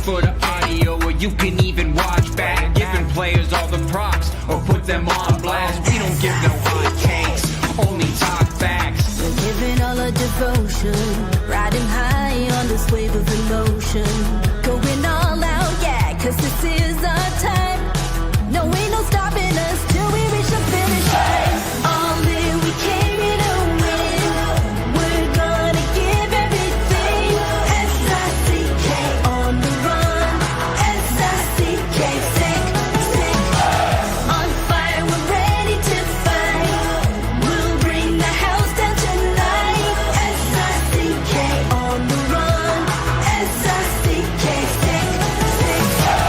for the audio, or you can even watch back. Giving players all the props, or put them on blast. We don't give no hot takes, only talk facts. We're giving all our devotion, riding high on this wave of emotion. Going all out, yeah, cause this is our time. No, ain't no stopping us till we reach the finish line. All in, we came here to win. We're gonna give everything. S-I-C-K on the run. S-I-C-K, sick. On fire, we're ready to fight. We'll bring the house down tonight. S-I-C-K on the run. S-I-C-K, sick.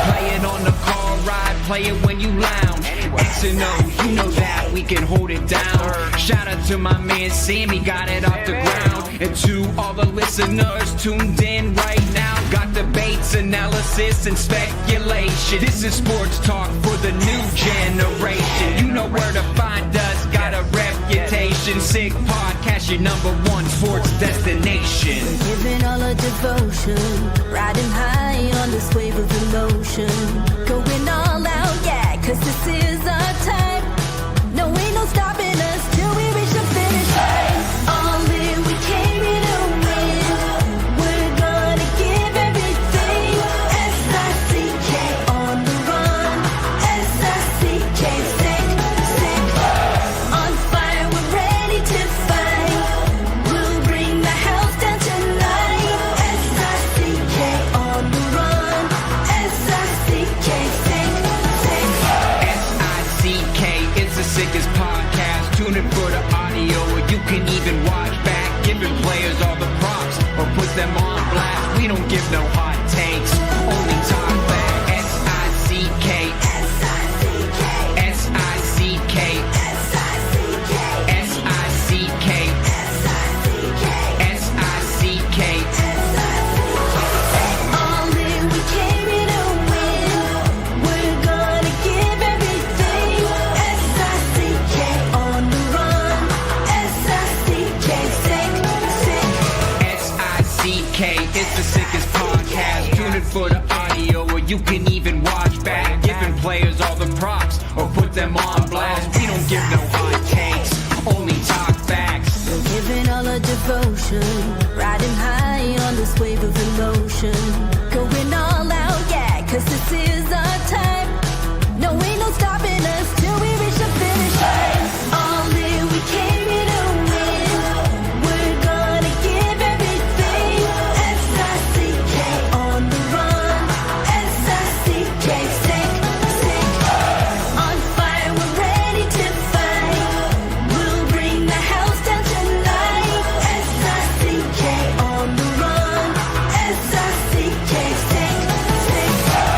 Play it on the car ride, play it when you lounge. X and O, you know that we can hold it down. Shout out to my man Sammy, got it off the ground. And to all the listeners tuned in right now, got debates, analysis, and speculation. This is sports talk for the new generation. You know where to find us, got a reputation. Sick podcast, your #1 sports destination. Giving all our devotion, riding high on this wave of emotion. Going all out, yeah, cause this is our time. No, ain't no stopping us till we reach the finish line. All in, we came here to win. We're gonna give everything. S-I-C-K on the run. S-I-C-K, sick. On fire, we're ready to fight. We'll bring the house down tonight. S-I-C-K on the run. S-I-C-K, sick. S-I-C-K is the sickest podcast. Tune in for the audio, or you can even watch back. Giving players all the props, or put them on blast. We don't give no hot takes, only talk back. S-I-C-K, S-I-C-K, S-I-C-K, S-I-C-K, S-I-C-K, S-I-C-K. S-I-C-K. All in, we came here to win. We're gonna give everything. S-I-C-K on the run. S-I-C-K, sick. S-I-C-K is the sickest podcast. Tune in for the audio, or you can even watch back. Giving players all the props, or put them on blast. We don't give no hot takes, only talk facts. We're giving all our devotion, riding high on this wave of emotion. Going all out, yeah, cause this is our time. No, ain't no stopping us till we reach the finish line. All in, we came here to win. We're gonna give everything. S-I-C-K on the run. S-I-C-K, sick. On fire, we're ready to fight. We'll bring the house down tonight. S-I-C-K on the run. S-I-C-K, sick.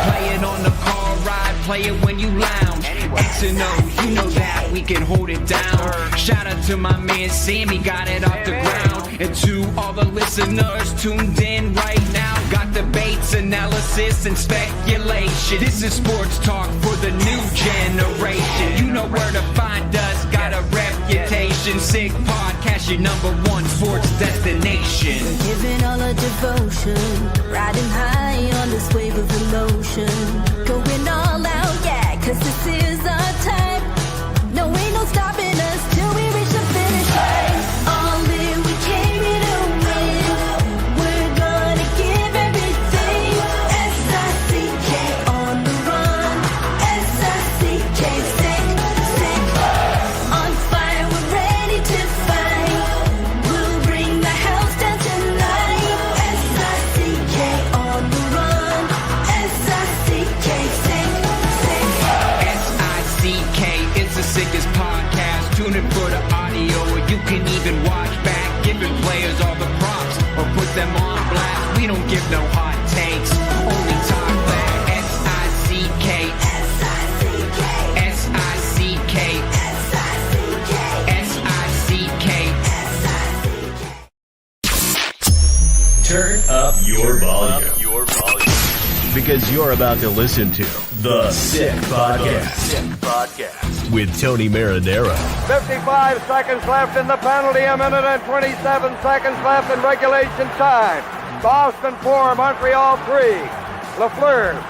Play it on the car ride, play it when you lounge. X and O, you know that we can hold it down. Shout out to my man Sammy, got it off the ground. And to all the listeners tuned in right now, got debates, analysis, and speculation. This is sports talk for the new generation. You know where to find us, got a reputation. Sick podcast, your #1 sports destination. Giving all our devotion, riding high on this wave of emotion. Going all out, yeah, cause this is our time. No, ain't no stopping us till we reach the finish line. All in, we came here to win. We're gonna give everything. S-I-C-K on the run. S-I-C-K, sick. On fire, we're ready to fight. We'll bring the house down tonight. S-I-C-K on the run. S-I-C-K, sick. S-I-C-K is the sickest podcast. Tune in for the audio, or you can even watch back. Giving players all the props, or put them on blast. We don't give no hot takes, only talk back. S-I-C-K, S-I-C-K, S-I-C-K, S-I-C-K, S-I-C-K. S-I-C-K. Turn up your volume. Because you're about to listen to The Sick Podcast. With Tony Marinaro. 55 seconds left in the penalty, a minute and 27 seconds left in regulation time. Boston 4, Montreal 3. Lafleur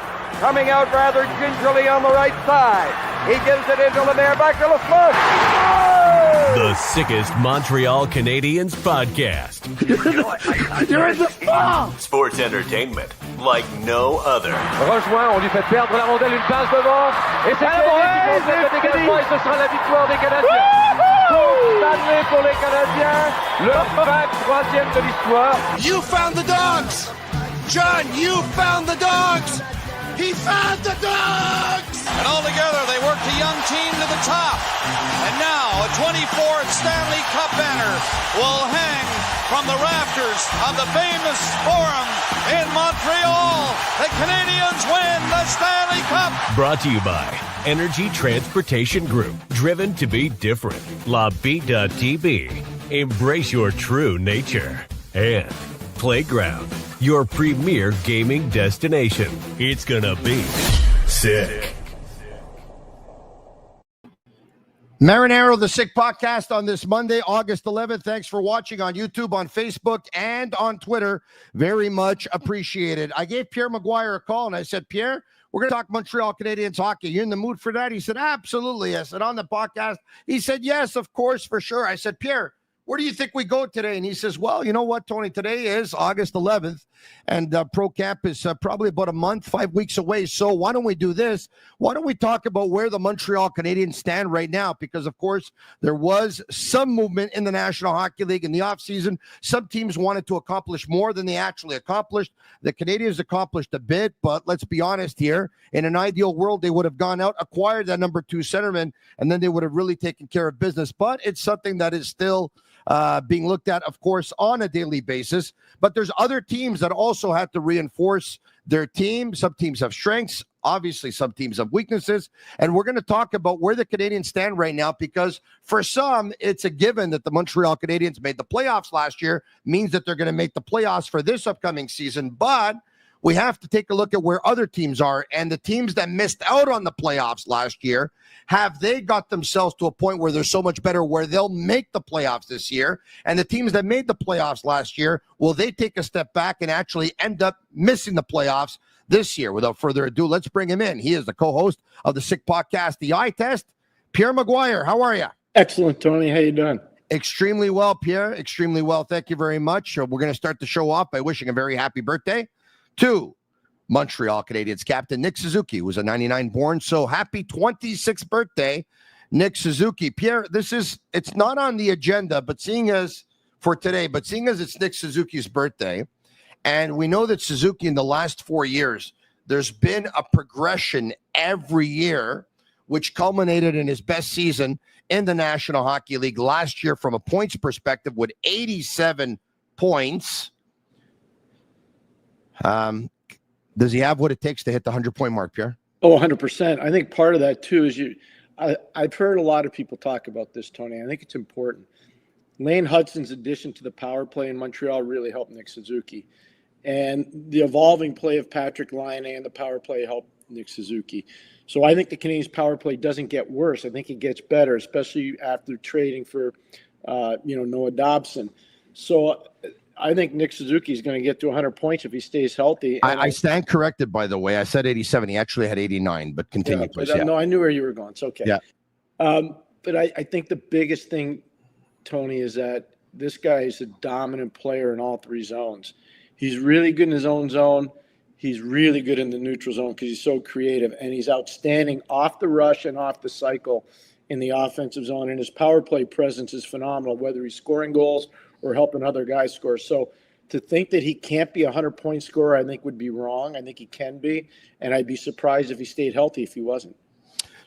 coming out rather gingerly on the right side. He gives it into Lemaire, back to Lafleur. Oh! The sickest Montreal Canadiens podcast. You're in the ball! Sports entertainment like no other. Rejoint, on lui fait perdre la rondelle, une passe devant. Et c'est le dégagement et ce sera la victoire des Canadiens. Stanley pour les Canadiens, le 23e de l'histoire. You found the dogs! John, you found the dogs! He found the dogs! And all together, they worked a young team to the top. And now, a 24th Stanley Cup banner will hang from the rafters of the famous Forum in Montreal. The Canadiens win the Stanley Cup! Brought to you by Energy Transportation Group. Driven to be different. La Vida Tibi. Embrace your true nature. And Playground, your premier gaming destination. It's gonna be sick. Marinaro, the Sick Podcast on this Monday, August 11th. Thanks for watching on YouTube, on Facebook, and on Twitter. Very much appreciated. I gave Pierre McGuire a call, and I said, Pierre, we're going to talk Montreal Canadiens hockey. You in the mood for that? He said, absolutely. I said, on the podcast? He said, yes, of course, for sure. I said, Pierre, where do you think we go today? And he says, well, you know what, Tony, today is August 11th, and Pro Camp is probably about a month, 5 weeks away. So why don't we do this? Why don't we talk about where the Montreal Canadiens stand right now? Because, of course, there was some movement in the National Hockey League in the offseason. Some teams wanted to accomplish more than they actually accomplished. The Canadiens accomplished a bit, but let's be honest here. In an ideal world, they would have gone out, acquired that number 2 centerman, and then they would have really taken care of business. But it's something that is still being looked at, of course, on a daily basis. But there's other teams that also have to reinforce their team. Some teams have strengths. Obviously, some teams have weaknesses. And we're going to talk about where the Canadiens stand right now, because for some, it's a given that the Montreal Canadiens made the playoffs last year, means that they're going to make the playoffs for this upcoming season. But we have to take a look at where other teams are, and the teams that missed out on the playoffs last year, have they got themselves to a point where they're so much better where they'll make the playoffs this year? And the teams that made the playoffs last year, will they take a step back and actually end up missing the playoffs this year? Without further ado, let's bring him in. He is the co-host of the Sick Podcast, The Eye Test, Pierre McGuire. How are you? Excellent, Tony. How you doing? Extremely well, Pierre. Extremely well. Thank you very much. We're going to start the show off by wishing a very happy birthday to Montreal Canadiens captain Nick Suzuki, who was a 99 born. So happy 26th birthday, Nick Suzuki. Pierre, it's not on the agenda, but seeing as it's Nick Suzuki's birthday, and we know that Suzuki in the last 4 years, there's been a progression every year, which culminated in his best season in the National Hockey League last year from a points perspective with 87 points. Does he have what it takes to hit the 100-point mark, Pierre? Oh, 100%. I think part of that, too, is I've heard a lot of people talk about this, Tony. I think it's important. Lane Hudson's addition to the power play in Montreal really helped Nick Suzuki. And the evolving play of Patrick Laine and the power play helped Nick Suzuki. So I think the Canadiens' power play doesn't get worse. I think it gets better, especially after trading for, Noah Dobson. So I think Nick Suzuki is going to get to 100 points if he stays healthy. I stand corrected, by the way. I said 87. He actually had 89, but continue, please. No, I knew where you were going. It's okay. Yeah. But I think the biggest thing, Tony, is that this guy is a dominant player in all 3 zones. He's really good in his own zone. He's really good in the neutral zone because he's so creative, and he's outstanding off the rush and off the cycle in the offensive zone. And his power play presence is phenomenal, whether he's scoring goals or helping other guys score. So to think that he can't be a 100-point scorer, I think would be wrong. I think he can be, and I'd be surprised if he stayed healthy if he wasn't.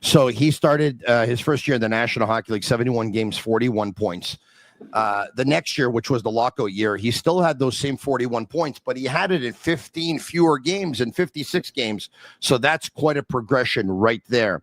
So he started his first year in the National Hockey League, 71 games, 41 points. The next year, which was the lockout year, he still had those same 41 points, but he had it in 15 fewer games and 56 games. So that's quite a progression right there.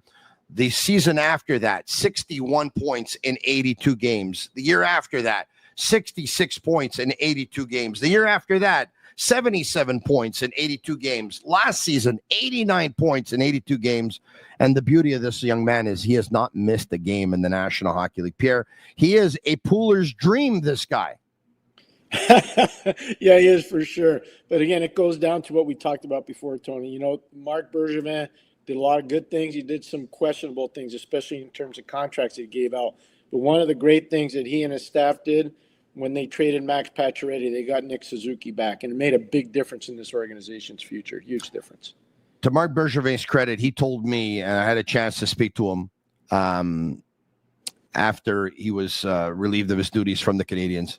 The season after that, 61 points in 82 games. The year after that, 66 points in 82 games. The year after that, 77 points in 82 games. Last season, 89 points in 82 games. And the beauty of this young man is he has not missed a game in the National Hockey League. Pierre, he is a pooler's dream, this guy. Yeah, he is for sure. But again, it goes down to what we talked about before, Tony. You know, Marc Bergevin did a lot of good things. He did some questionable things, especially in terms of contracts he gave out. But one of the great things that he and his staff did when they traded Max Pacioretty, they got Nick Suzuki back, and it made a big difference in this organization's future. Huge difference. To Marc Bergevin's credit, he told me, and I had a chance to speak to him after he was relieved of his duties from the Canadiens.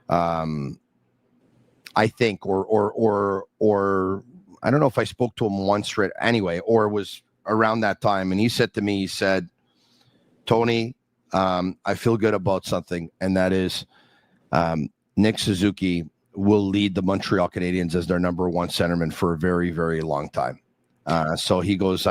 I think, or I don't know if I spoke to him once, anyway, or it was around that time. And he said to me, he said, Tony, I feel good about something. And that is Nick Suzuki will lead the Montreal Canadiens as their number one centerman for a very, very long time. So he goes,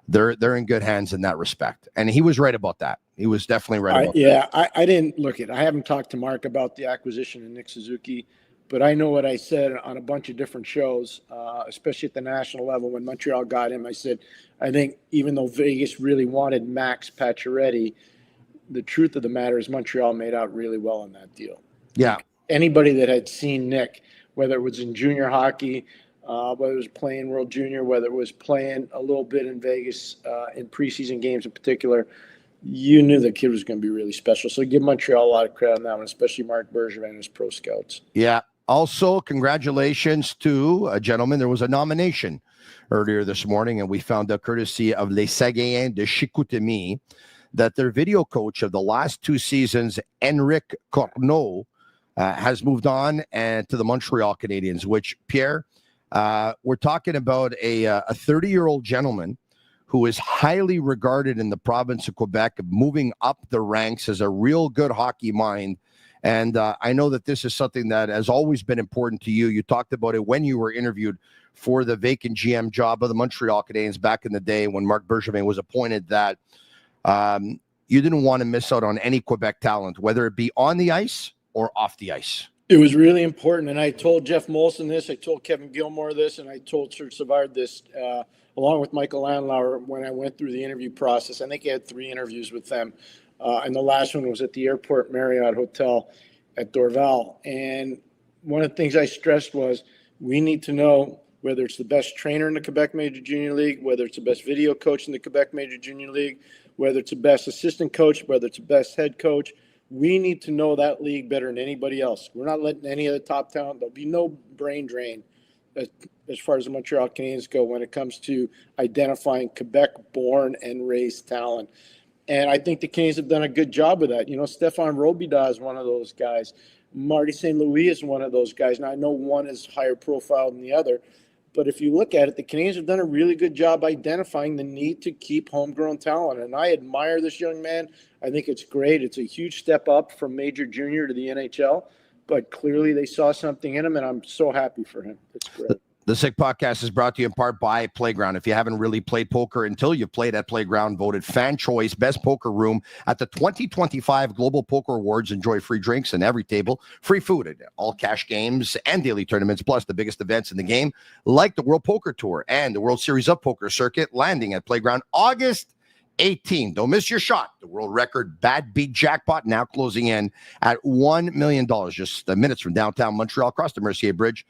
they're in good hands in that respect. And he was right about that. He was definitely right about that. I didn't look at. I haven't talked to Mark about the acquisition of Nick Suzuki, but I know what I said on a bunch of different shows, especially at the national level when Montreal got him. I said, I think even though Vegas really wanted Max Pacioretty, the truth of the matter is Montreal made out really well in that deal. Yeah. Like anybody that had seen Nick, whether it was in junior hockey, whether it was playing World Junior, whether it was playing a little bit in Vegas in preseason games in particular, you knew the kid was going to be really special. So give Montreal a lot of credit on that one, especially Marc Bergevin and his pro scouts. Yeah. Also, congratulations to a gentleman. There was a nomination earlier this morning, and we found out courtesy of Les Saguenayens de Chicoutimi that their video coach of the last two seasons, Henrik Corneau, has moved on and to the Montreal Canadiens, which, Pierre, we're talking about a 30-year-old gentleman who is highly regarded in the province of Quebec, moving up the ranks as a real good hockey mind. And I know that this is something that has always been important to you. You talked about it when you were interviewed for the vacant GM job of the Montreal Canadiens back in the day when Marc Bergevin was appointed, that you didn't want to miss out on any Quebec talent, whether it be on the ice or off the ice. It was really important, and I told Jeff Molson this, I told Kevin Gilmore this, and I told Serge Savard this, along with Michael Landauer when I went through the interview process. I think I had 3 interviews with them, and the last one was at the Airport Marriott Hotel at Dorval. And one of the things I stressed was we need to know whether it's the best trainer in the Quebec Major Junior League, whether it's the best video coach in the Quebec Major Junior League, whether it's the best assistant coach, whether it's the best head coach. We need to know that league better than anybody else. We're not letting any of the top talent. There'll be no brain drain as far as the Montreal Canadiens go when it comes to identifying Quebec-born and raised talent. And I think the Canadiens have done a good job of that. You know, Stéphane Robida is one of those guys. Marty St. Louis is one of those guys. Now, I know one is higher profile than the other. But if you look at it, the Canadiens have done a really good job identifying the need to keep homegrown talent. And I admire this young man. I think it's great. It's a huge step up from Major Junior to the NHL. But clearly they saw something in him, and I'm so happy for him. It's great. The Sick Podcast is brought to you in part by Playground. If you haven't really played poker until you've played at Playground, voted Fan Choice Best Poker Room at the 2025 Global Poker Awards. Enjoy free drinks and every table, free food at all cash games and daily tournaments, plus the biggest events in the game, like the World Poker Tour and the World Series of Poker Circuit, landing at Playground August 18. Don't miss your shot. The world record Bad Beat Jackpot now closing in at $1 million, just minutes from downtown Montreal across the Mercier Bridge.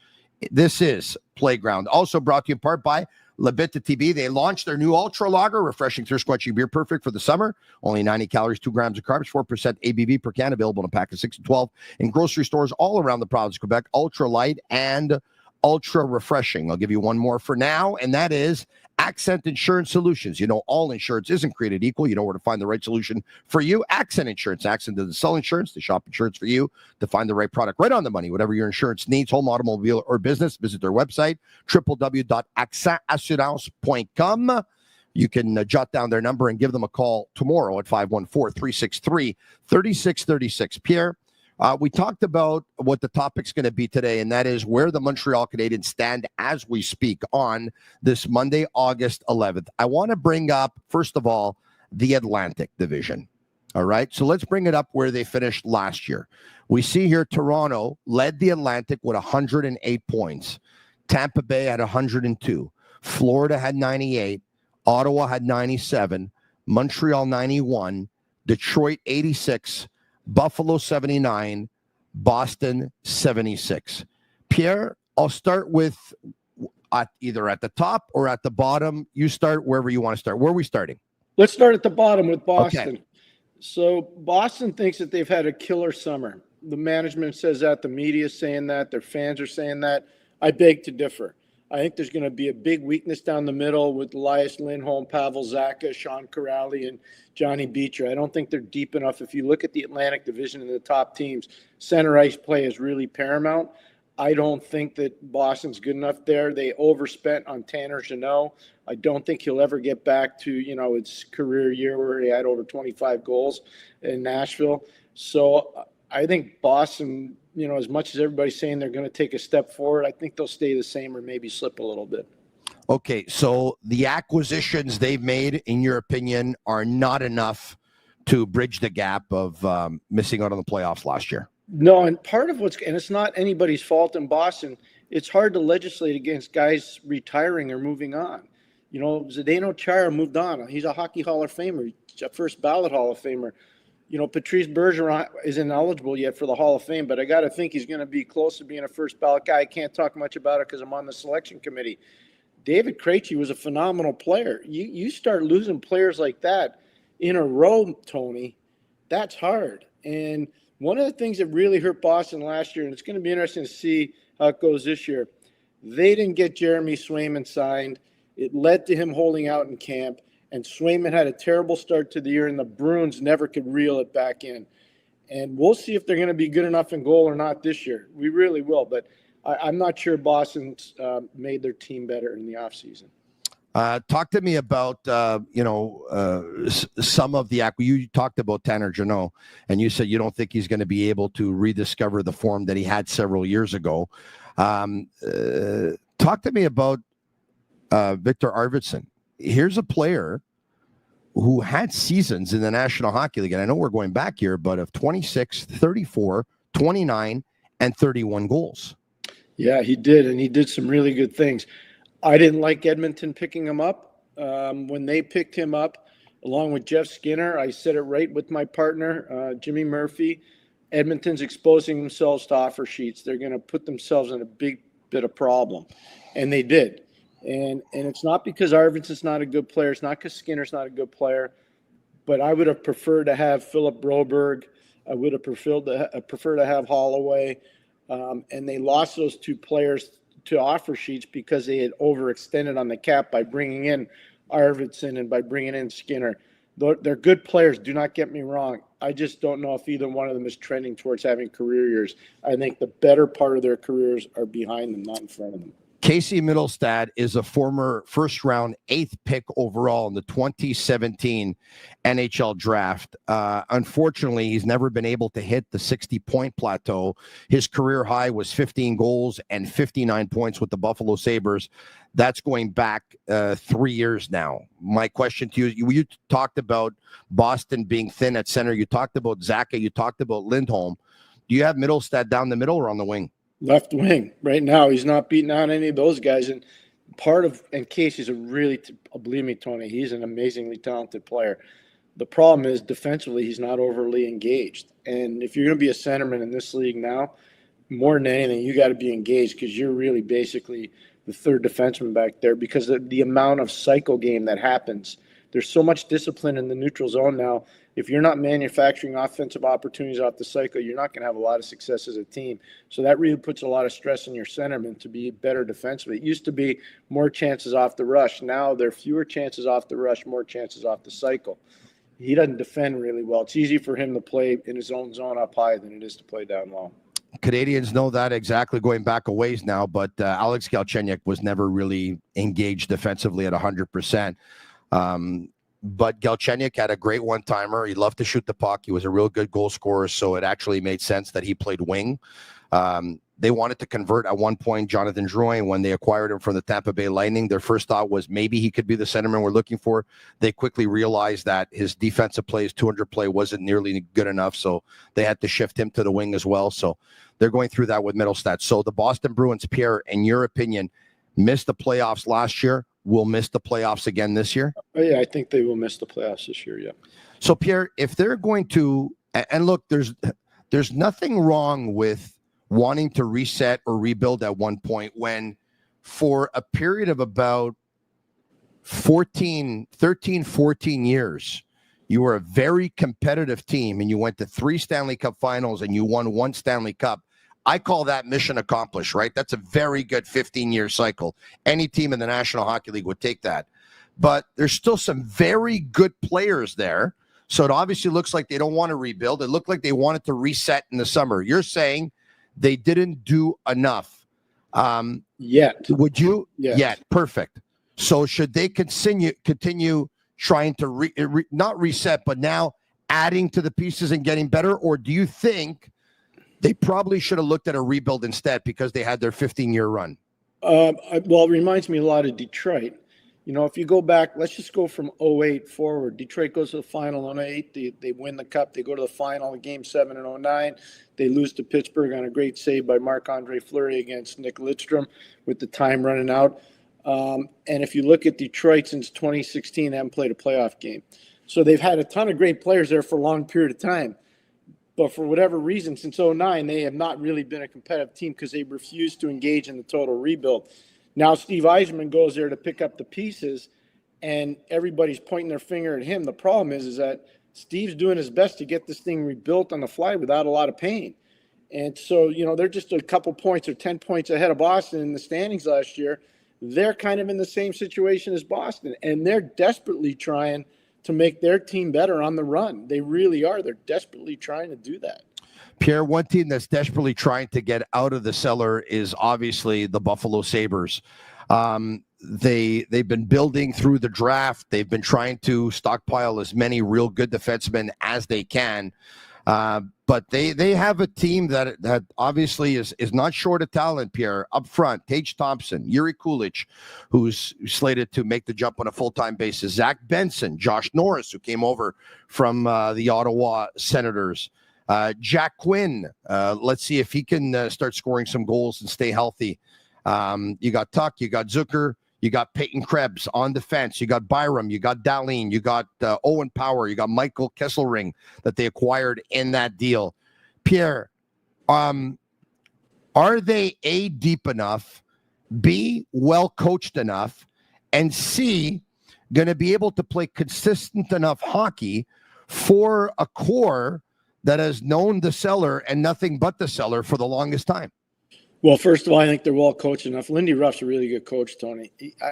This is Playground. Also brought to you in part by Bittt Tibi. They launched their new Ultra Lager, refreshing thirst-quenching beer, perfect for the summer. Only 90 calories, 2 grams of carbs, 4% ABV per can, available in a pack of 6 and 12 in grocery stores all around the province of Quebec. Ultra light and ultra refreshing. I'll give you one more for now, and that is Accent Insurance Solutions. You know, all insurance isn't created equal. You know where to find the right solution for you. Accent Insurance. Accent doesn't sell insurance. They shop insurance for you to find the right product right on the money. Whatever your insurance needs, home, automobile, or business, visit their website, www.accentassurance.com. You can jot down their number and give them a call tomorrow at 514-363-3636. Pierre, we talked about what the topic's going to be today, and that is where the Montreal Canadiens stand as we speak on this Monday, August 11th. I want to bring up, first of all, the Atlantic Division. All right, so let's bring it up where they finished last year. We see here Toronto led the Atlantic with 108 points. Tampa Bay had 102. Florida had 98. Ottawa had 97. Montreal 91. Detroit 86. Buffalo 79, Boston 76. Pierre, I'll start with either at the top or at the bottom. You start wherever you want to start. Where are we starting? Let's start at the bottom with Boston. Okay. So Boston thinks that they've had a killer summer. The management says that. The media is saying that. Their fans are saying that. I beg to differ. I think there's going to be a big weakness down the middle with Elias Lindholm, Pavel Zacha, Sean Corrali, and Johnny Beecher. I don't think they're deep enough. If you look at the Atlantic Division and the top teams, center ice play is really paramount. I don't think that Boston's good enough there. They overspent on Tanner Jeannot. I don't think he'll ever get back to, his career year where he had over 25 goals in Nashville. So I think Boston, as much as everybody's saying they're going to take a step forward, I think they'll stay the same or maybe slip a little bit. Okay, so the acquisitions they've made, in your opinion, are not enough to bridge the gap of missing out on the playoffs last year. No, and part of and it's not anybody's fault in Boston, it's hard to legislate against guys retiring or moving on. Zdeno Chara moved on. He's a Hockey Hall of Famer, a first ballot Hall of Famer. Patrice Bergeron isn't eligible yet for the Hall of Fame, but I got to think he's going to be close to being a first ballot guy. I can't talk much about it because I'm on the selection committee. David Krejci was a phenomenal player. You start losing players like that in a row, Tony, that's hard. And one of the things that really hurt Boston last year, and it's going to be interesting to see how it goes this year, they didn't get Jeremy Swayman signed. It led to him holding out in camp, and Swayman had a terrible start to the year, and the Bruins never could reel it back in. And we'll see if they're going to be good enough in goal or not this year. We really will, but I'm not sure Boston's made their team better in the offseason. Talk to me about, some of the you talked about Tanner Jeannot, and you said you don't think he's going to be able to rediscover the form that he had several years ago. Talk to me about Victor Arvidsson. Here's a player who had seasons in the National Hockey League, and I know we're going back here, but of 26, 34, 29, and 31 goals. Yeah, he did, and he did some really good things. I didn't like Edmonton picking him up. When they picked him up, along with Jeff Skinner, I said it right with my partner, Jimmy Murphy. Edmonton's exposing themselves to offer sheets. They're going to put themselves in a big bit of problem, and they did. And it's not because Arvidsson's not a good player. It's not because Skinner's not a good player. But I would have preferred to have Philip Broberg. I would have preferred to have Holloway. And they lost those two players to offer sheets because they had overextended on the cap by bringing in Arvidsson and by bringing in Skinner. They're good players, do not get me wrong. I just don't know if either one of them is trending towards having career years. I think the better part of their careers are behind them, not in front of them. Casey Mittelstadt is a former first-round 8th pick overall in the 2017 NHL draft. Unfortunately, he's never been able to hit the 60-point plateau. His career high was 15 goals and 59 points with the Buffalo Sabres. That's going back 3 years now. My question to you talked about Boston being thin at center. You talked about Zacha. You talked about Lindholm. Do you have Mittelstadt down the middle or on the wing? Left wing right now. He's not beating out any of those guys. And Casey's believe me, Tony, he's an amazingly talented player. The problem is defensively, he's not overly engaged. And if you're going to be a centerman in this league now, more than anything, you got to be engaged because you're really basically the third defenseman back there because of the amount of cycle game that happens. There's so much discipline in the neutral zone now. If you're not manufacturing offensive opportunities off the cycle, you're not going to have a lot of success as a team. So that really puts a lot of stress on your centerman to be better defensively. It used to be more chances off the rush. Now there are fewer chances off the rush, more chances off the cycle. He doesn't defend really well. It's easy for him to play in his own zone up high than it is to play down low. Canadians know that exactly going back a ways now, but Alex Galchenyuk was never really engaged defensively at 100%. But Galchenyuk had a great one-timer. He loved to shoot the puck. He was a real good goal scorer, so it actually made sense that he played wing. They wanted to convert at one point Jonathan Drouin when they acquired him from the Tampa Bay Lightning. Their first thought was maybe he could be the centerman we're looking for. They quickly realized that his defensive play, his 200 play wasn't nearly good enough, so they had to shift him to the wing as well. So they're going through that with Mittelstadt. So the Boston Bruins, Pierre, in your opinion, missed the playoffs last year, will miss the playoffs again this year? Oh, yeah, I think they will miss the playoffs this year, yeah. So, Pierre, if they're going to – and look, there's there's nothing wrong with wanting to reset or rebuild at one point when for a period of about 14 years, you were a very competitive team and you went to 3 Stanley Cup finals and you won 1 Stanley Cup. I call that mission accomplished, right? That's a very good 15-year cycle. Any team in the National Hockey League would take that. But there's still some very good players there. So it obviously looks like they don't want to rebuild. It looked like they wanted to reset in the summer. You're saying they didn't do enough. Yet. Would you? Yes. Yet. Perfect. So should they continue trying to not reset, but now adding to the pieces and getting better? Or do you think they probably should have looked at a rebuild instead because they had their 15-year run? Well, it reminds me a lot of Detroit. You know, if you go back, let's just go from 08 forward. Detroit goes to the final in 08. They win the cup. They go to the final in Game 7 in 09. They lose to Pittsburgh on a great save by Marc-Andre Fleury against Nick Lidstrom with the time running out. And if you look at Detroit since 2016, they haven't played a playoff game. So they've had a ton of great players there for a long period of time. But for whatever reason, since 09, they have not really been a competitive team because they refused to engage in the total rebuild. Now Steve Yzerman goes there to pick up the pieces, and everybody's pointing their finger at him. The problem is that Steve's doing his best to get this thing rebuilt on the fly without a lot of pain. And so, you know, they're just a couple points or 10 points ahead of Boston in the standings last year. They're kind of in the same situation as Boston, and they're desperately trying to make their team better on the run. They really are. They're desperately trying to do that. Pierre, one team that's desperately trying to get out of the cellar is obviously the Buffalo Sabres. They've been building through the draft. They've been trying to stockpile as many real good defensemen as they can. But they have a team that obviously is not short of talent, Pierre. Up front, Tage Thompson, Yuri Kulich, who's slated to make the jump on a full-time basis, Zach Benson, Josh Norris, who came over from the Ottawa Senators, Jack Quinn. Let's see if he can start scoring some goals and stay healthy. You got Tuck, you got Zucker, you got Peyton Krebs on defense. You got Byram. You got Dahlin. You got Owen Power. You got Michael Kesselring that they acquired in that deal. Pierre, are they A, deep enough, B, well coached enough, and C, going to be able to play consistent enough hockey for a core that has known the cellar and nothing but the cellar for the longest time? Well, first of all, I think they're well coached enough. Lindy Ruff's a really good coach, Tony.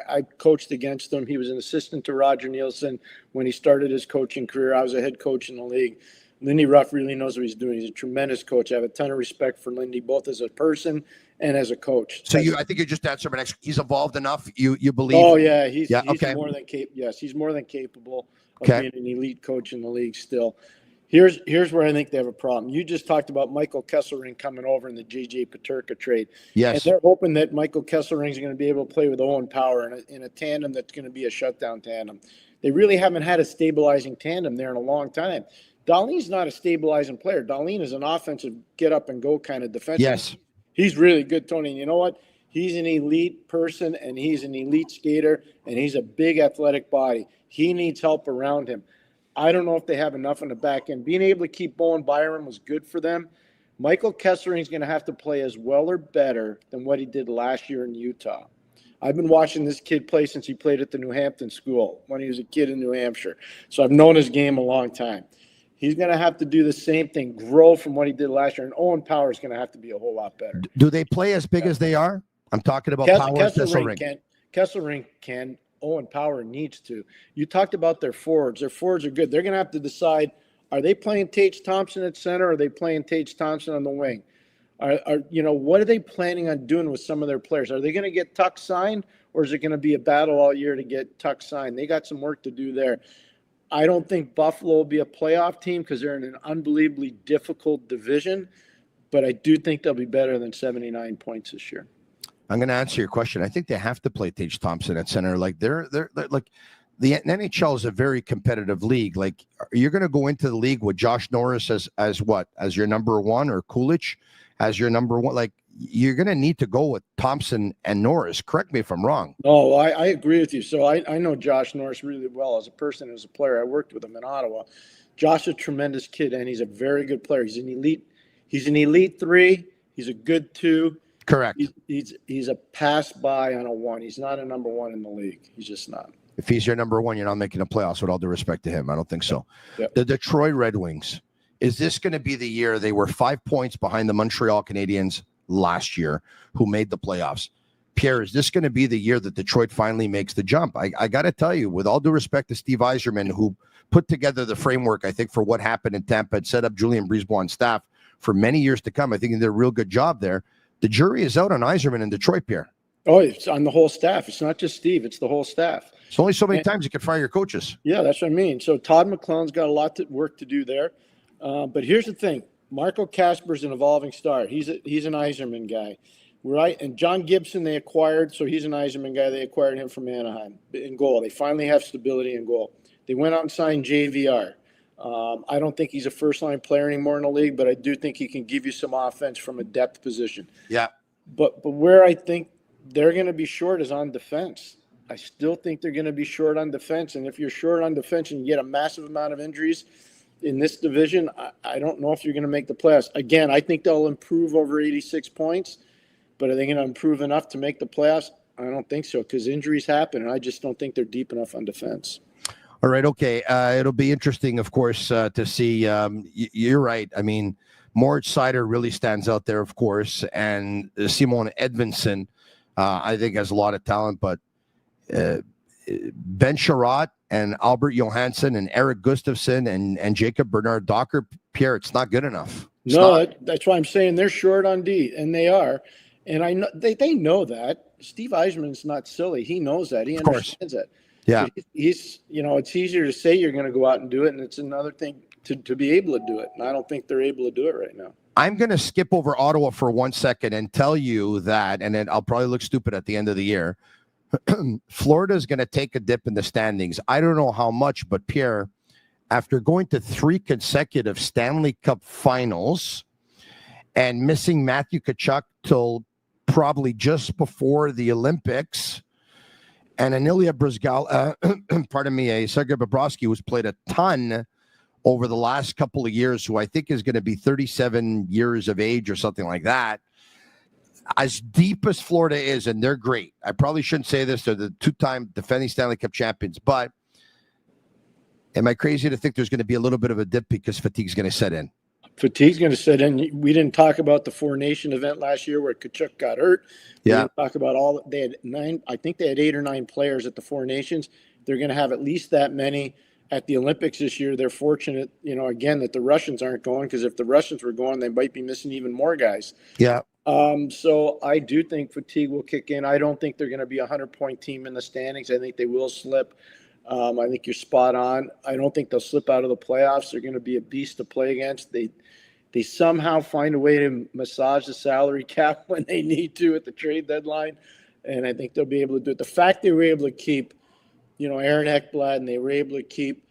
I coached against him. He was an assistant to Roger Nielsen when he started his coaching career. I was a head coach in the league. Lindy Ruff really knows what he's doing. He's a tremendous coach. I have a ton of respect for Lindy, both as a person and as a coach. So I think you just answered my next. He's evolved enough. You believe? Oh yeah, he's okay. more than capable. Yes, he's more than capable of Okay. being an elite coach in the league still. Here's where I think they have a problem. You just talked about Michael Kesselring coming over in the J.J. Peterka trade. Yes. And they're hoping that Michael Kesselring is going to be able to play with Owen Power in a tandem that's going to be a shutdown tandem. They really haven't had a stabilizing tandem there in a long time. Dahlin's not a stabilizing player. Dahlin is an offensive get-up-and-go kind of defenseman. Yes. He's really good, Tony. And you know what? He's an elite person, and he's an elite skater, and he's a big athletic body. He needs help around him. I don't know if they have enough on the back end. Being able to keep Bowen Byram was good for them. Michael Kesselring is going to have to play as well or better than what he did last year in Utah. I've been watching this kid play since he played at the New Hampton school when he was a kid in New Hampshire. So I've known his game a long time. He's going to have to do the same thing, grow from what he did last year. And Owen Power is going to have to be a whole lot better. Do they play as big as they are? I'm talking about Power and Kesselring. Kesselring can. Owen Power needs to. You talked about their forwards. Their forwards are good. They're going to have to decide, are they playing Tage Thompson at center or are they playing Tage Thompson on the wing? What are they planning on doing with some of their players? Are they going to get Tuck signed or is it going to be a battle all year to get Tuck signed? They got some work to do there. I don't think Buffalo will be a playoff team because they're in an unbelievably difficult division, but I do think they'll be better than 79 points this year. I'm going to answer your question. I think they have to play Tage Thompson at center. Like they're like the NHL is a very competitive league. Like you're going to go into the league with Josh Norris as what? As your number one, or Kulich as your number one? Like you're going to need to go with Thompson and Norris. Correct me if I'm wrong. No, I agree with you. So I know Josh Norris really well as a person, as a player. I worked with him in Ottawa. Josh is a tremendous kid, and he's a very good player. He's an elite. He's an elite 3. He's a good 2. Correct. He's a pass by on a 1. He's not a number 1 in the league. He's just not. If he's your number 1, you're not making the playoffs, with all due respect to him. I don't think so. Yep. The Detroit Red Wings, is this going to be the year? They were 5 points behind the Montreal Canadiens last year, who made the playoffs. Pierre, is this going to be the year that Detroit finally makes the jump? I got to tell you, with all due respect to Steve Yzerman, who put together the framework, I think, for what happened in Tampa and set up Julien Brisebois staff for many years to come. I think they did a real good job there. The jury is out on Yzerman in Detroit, Pierre. Oh, it's on the whole staff. It's not just Steve. It's the whole staff. It's only so many times you can fire your coaches. Yeah, that's what I mean. So Todd McClellan's got a lot of work to do there. But here's the thing. Marco Kasper's an evolving star. He's an Yzerman guy. Right, and John Gibson they acquired, so he's an Yzerman guy. They acquired him from Anaheim in goal. They finally have stability in goal. They went out and signed JVR. I don't think he's a first-line player anymore in the league, but I do think he can give you some offense from a depth position. Yeah. But where I think they're going to be short is on defense. I still think they're going to be short on defense, and if you're short on defense and you get a massive amount of injuries in this division, I don't know if you're going to make the playoffs. Again, I think they'll improve over 86 points. But are they going to improve enough to make the playoffs? I don't think so, because injuries happen, and I just don't think they're deep enough on defense. All right, okay. It'll be interesting, of course, to see. You're right. I mean, Moritz Seider really stands out there, of course, and Simon Edvinsson, I think, has a lot of talent. But Ben Sherratt and Albert Johansson and Eric Gustafsson and Jacob Bernard Docker, Pierre, it's not good enough. That's why I'm saying they're short on D, and they are. And I know they know that. Steve Yzerman's not silly. He knows that. He understands that. Yeah. So he's, it's easier to say you're going to go out and do it, and it's another thing to be able to do it. And I don't think they're able to do it right now. I'm going to skip over Ottawa for 1 second and tell you that, and then I'll probably look stupid at the end of the year. Florida is going to take a dip in the standings. I don't know how much, but Pierre, after going to 3 consecutive Stanley Cup finals and missing Matthew Tkachuk till probably just before the Olympics, and an Ilya Sergei Bobrovsky, who's played a ton over the last couple of years, who I think is going to be 37 years of age or something like that. As deep as Florida is, and they're great. I probably shouldn't say this. They're the 2-time defending Stanley Cup champions, but am I crazy to think there's going to be a little bit of a dip because fatigue's going to set in? Fatigue's going to set in. We didn't talk about the 4-Nation event last year where Tkachuk got hurt. We didn't talk about they had 9. I think they had 8 or 9 players at the 4 Nations. They're going to have at least that many at the Olympics this year. They're fortunate, again, that the Russians aren't going, because if the Russians were going, they might be missing even more guys. Yeah. So I do think fatigue will kick in. I don't think they're going to be a 100-point team in the standings. I think they will slip. I think you're spot on. I don't think they'll slip out of the playoffs. They're going to be a beast to play against. They somehow find a way to massage the salary cap when they need to at the trade deadline, and I think they'll be able to do it. The fact they were able to keep, Aaron Ekblad, and they were able to keep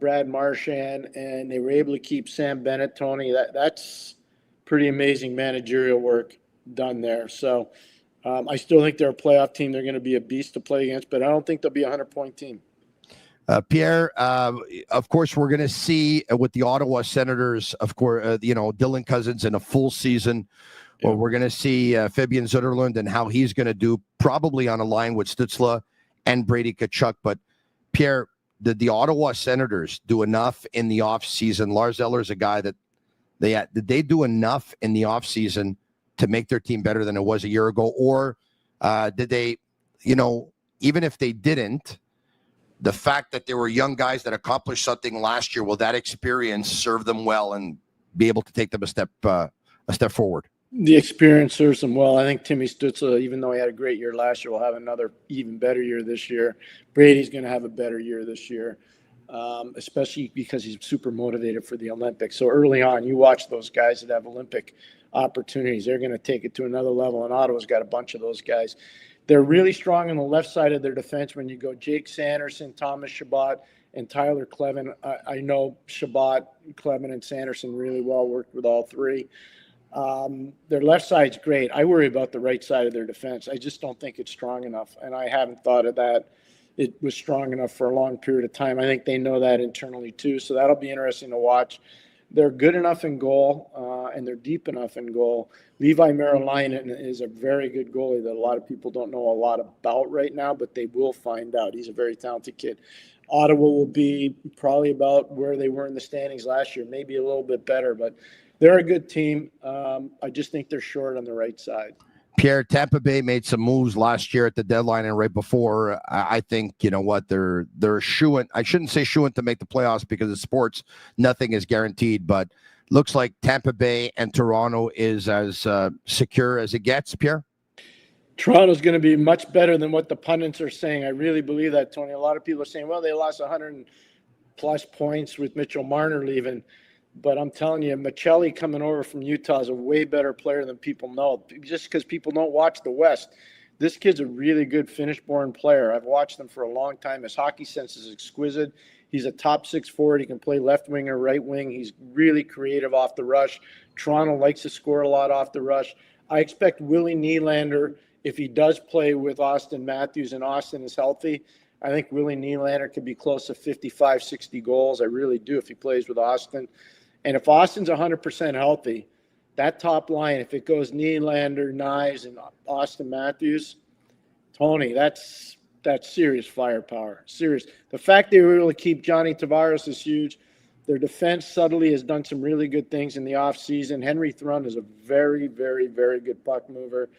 Brad Marchand, and they were able to keep Sam Bennett, Tony, that's pretty amazing managerial work done there. So I still think they're a playoff team. They're going to be a beast to play against, but I don't think they'll be a 100-point team. Pierre, of course, we're going to see with the Ottawa Senators, of course, Dylan Cousins in a full season. Yeah. Well, we're going to see Fabian Zuckerlund and how he's going to do, probably on a line with Stützle and Brady Tkachuk. But Pierre, did the Ottawa Senators do enough in the offseason? Lars Eller is a guy that did they do enough in the offseason to make their team better than it was a year ago? Or did they, even if they didn't, the fact that there were young guys that accomplished something last year, will that experience serve them well and be able to take them a step forward? The experience serves them well. I think Timmy Stützle, even though he had a great year last year, will have another even better year this year. Brady's going to have a better year this year, especially because he's super motivated for the Olympics. So early on, you watch those guys that have Olympic opportunities. They're going to take it to another level, and Ottawa's got a bunch of those guys. They're really strong on the left side of their defense when you go Jake Sanderson, Thomas Chabot, and Tyler Kleven. I know Chabot, Kleven, and Sanderson really well, worked with all three. Their left side's great. I worry about the right side of their defense. I just don't think it's strong enough, and I haven't thought of that. It was strong enough for a long period of time. I think they know that internally too, so that'll be interesting to watch. they're good enough in goal, and they're deep enough in goal. Levi Marilainen is a very good goalie that a lot of people don't know a lot about right now, but they will find out. He's a very talented kid. Ottawa will be probably about where they were in the standings last year, maybe a little bit better, but they're a good team. I just think they're short on the right side. Pierre, Tampa Bay made some moves last year at the deadline and right before. I think, you know what, they're shooing. I shouldn't say shooing to make the playoffs because it's sports. Nothing is guaranteed, but looks like Tampa Bay and Toronto is as secure as it gets, Pierre? Toronto's going to be much better than what the pundits are saying. I really believe that, Tony. A lot of people are saying, well, they lost 100+ points with Mitchell Marner leaving. But I'm telling you, Michelli coming over from Utah is a way better player than people know, just because people don't watch the West. This kid's a really good Finnish-born player. I've watched him for a long time. His hockey sense is exquisite. He's a top 6 forward. He can play left wing or right wing. He's really creative off the rush. Toronto likes to score a lot off the rush. I expect Willie Nylander, if he does play with Austin Matthews and Austin is healthy, I think Willie Nylander could be close to 55, 60 goals. I really do if he plays with Austin. And if Austin's 100% healthy, that top line, if it goes Nylander, Knies, and Austin Matthews, Tony, that's serious firepower. Serious. The fact they were able to keep Johnny Tavares is huge. Their defense subtly has done some really good things in the offseason. Henry Thrun is a very, very, very good puck mover.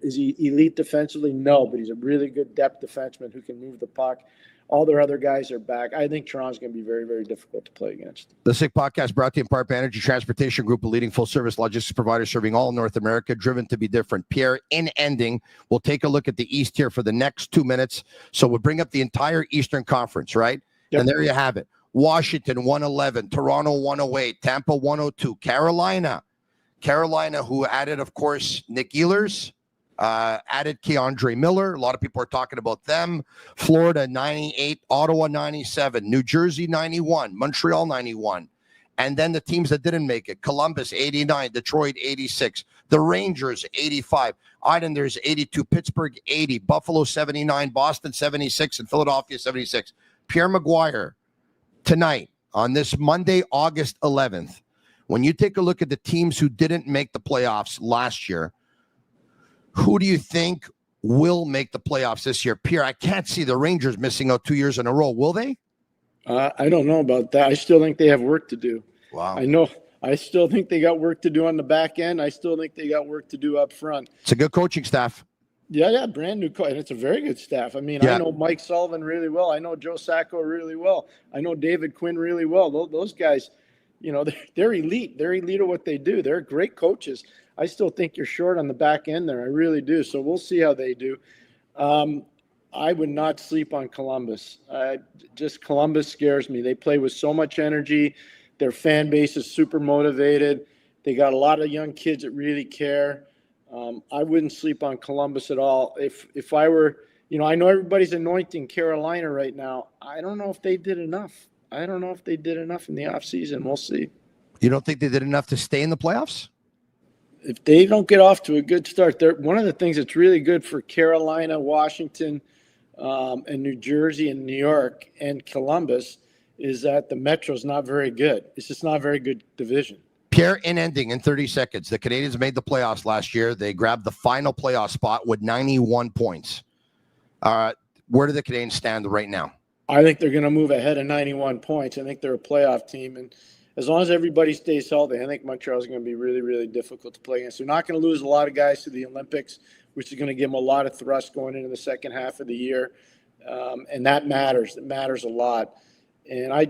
Is he elite defensively? No, but he's a really good depth defenseman who can move the puck. All their other guys are back. I think Toronto's going to be very, very difficult to play against. The Sick Podcast brought to you in part by Energy Transportation Group, a leading full-service logistics provider serving all North America, driven to be different. Pierre, in ending, we'll take a look at the East here for the next 2 minutes. So we'll bring up the entire Eastern Conference, right? Yep. And there you have it. Washington, 111. Toronto, 108. Tampa, 102. Carolina, who added, of course, Nick Ehlers. Added Keandre Miller. A lot of people are talking about them. Florida, 98. Ottawa, 97. New Jersey, 91. Montreal, 91. And then the teams that didn't make it. Columbus, 89. Detroit, 86. The Rangers, 85. Islanders, 82. Pittsburgh, 80. Buffalo, 79. Boston, 76. And Philadelphia, 76. Pierre McGuire, tonight, on this Monday, August 11th, when you take a look at the teams who didn't make the playoffs last year, who do you think will make the playoffs this year? Pierre, I can't see the Rangers missing out 2 years in a row. Will they? I don't know about that. I still think they have work to do. Wow. I still think they got work to do on the back end. I still think they got work to do up front. It's a good coaching staff. Yeah, brand new coach. And it's a very good staff. I mean, yeah. I know Mike Sullivan really well. I know Joe Sacco really well. I know David Quinn really well. Those guys, you know, they're elite. They're elite at what they do. They're great coaches. I still think you're short on the back end there. I really do. So we'll see how they do. I would not sleep on Columbus. Columbus scares me. They play with so much energy. Their fan base is super motivated. They got a lot of young kids that really care. I wouldn't sleep on Columbus at all. If I were, you know, I know everybody's anointing Carolina right now. I don't know if they did enough. I don't know if they did enough in the offseason. We'll see. You don't think they did enough to stay in the playoffs? If they don't get off to a good start, one of the things that's really good for Carolina, Washington, and New Jersey and New York and Columbus is that the Metro's not very good. It's just not a very good division. Pierre, in ending, in 30 seconds, the Canadiens made the playoffs last year. They grabbed the final playoff spot with 91 points. Where do the Canadiens stand right now? I think they're going to move ahead of 91 points. I think they're a playoff team, and as long as everybody stays healthy, I think Montreal is going to be really, really difficult to play against. They're not going to lose a lot of guys to the Olympics, which is going to give them a lot of thrust going into the second half of the year. And that matters. It matters a lot. And I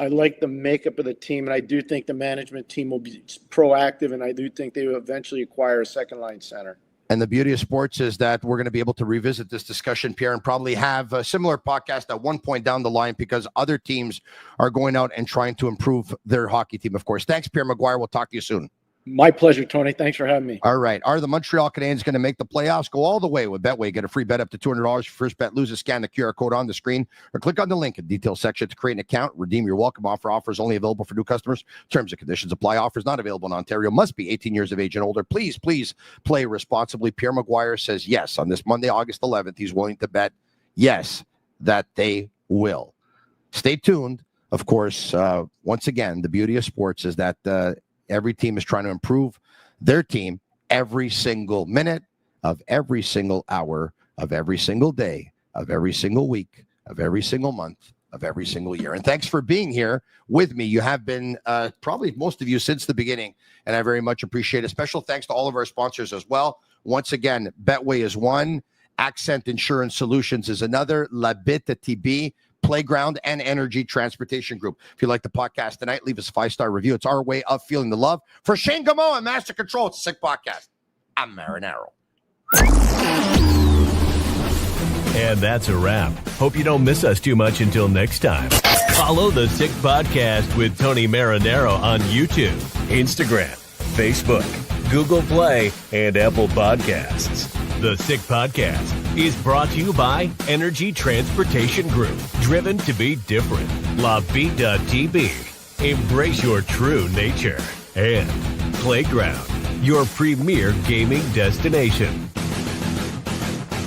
like the makeup of the team, and I do think the management team will be proactive, and I do think they will eventually acquire a second-line center. And the beauty of sports is that we're going to be able to revisit this discussion, Pierre, and probably have a similar podcast at one point down the line because other teams are going out and trying to improve their hockey team, of course. Thanks, Pierre McGuire. We'll talk to you soon. My pleasure, Tony. Thanks for having me. All right. Are the Montreal Canadiens going to make the playoffs? Go all the way with Betway. Get a free bet up to $200. First bet loses. Scan the QR code on the screen or click on the link in the details section to create an account. Redeem your welcome offer. Offers only available for new customers. Terms and conditions apply. Offers not available in Ontario. Must be 18 years of age and older. Please play responsibly. Pierre McGuire says yes. On this Monday, August 11th, he's willing to bet yes that they will. Stay tuned. of course, once again, the beauty of sports is that every team is trying to improve their team every single minute of every single hour of every single day of every single week of every single month of every single year. And thanks for being here with me. You have been probably most of you since the beginning, and I very much appreciate it. Special thanks to all of our sponsors as well. Once again, Betway is one, Accent Insurance Solutions is another, Bittt, Tibi, Playground, and Energy Transportation Group. If you like the podcast tonight, leave us a 5-star review. It's our way of feeling the love. For Shane Gamo and Master Control, it's a sick podcast. I'm Marinaro. And that's a wrap. Hope you don't miss us too much until next time. Follow the Sick Podcast with Tony Marinaro on YouTube, Instagram, Facebook, Google Play, and Apple Podcasts. The Sick Podcast is brought to you by Energy Transportation Group, driven to be different. Bittt, embrace your true nature. And Playground, your premier gaming destination.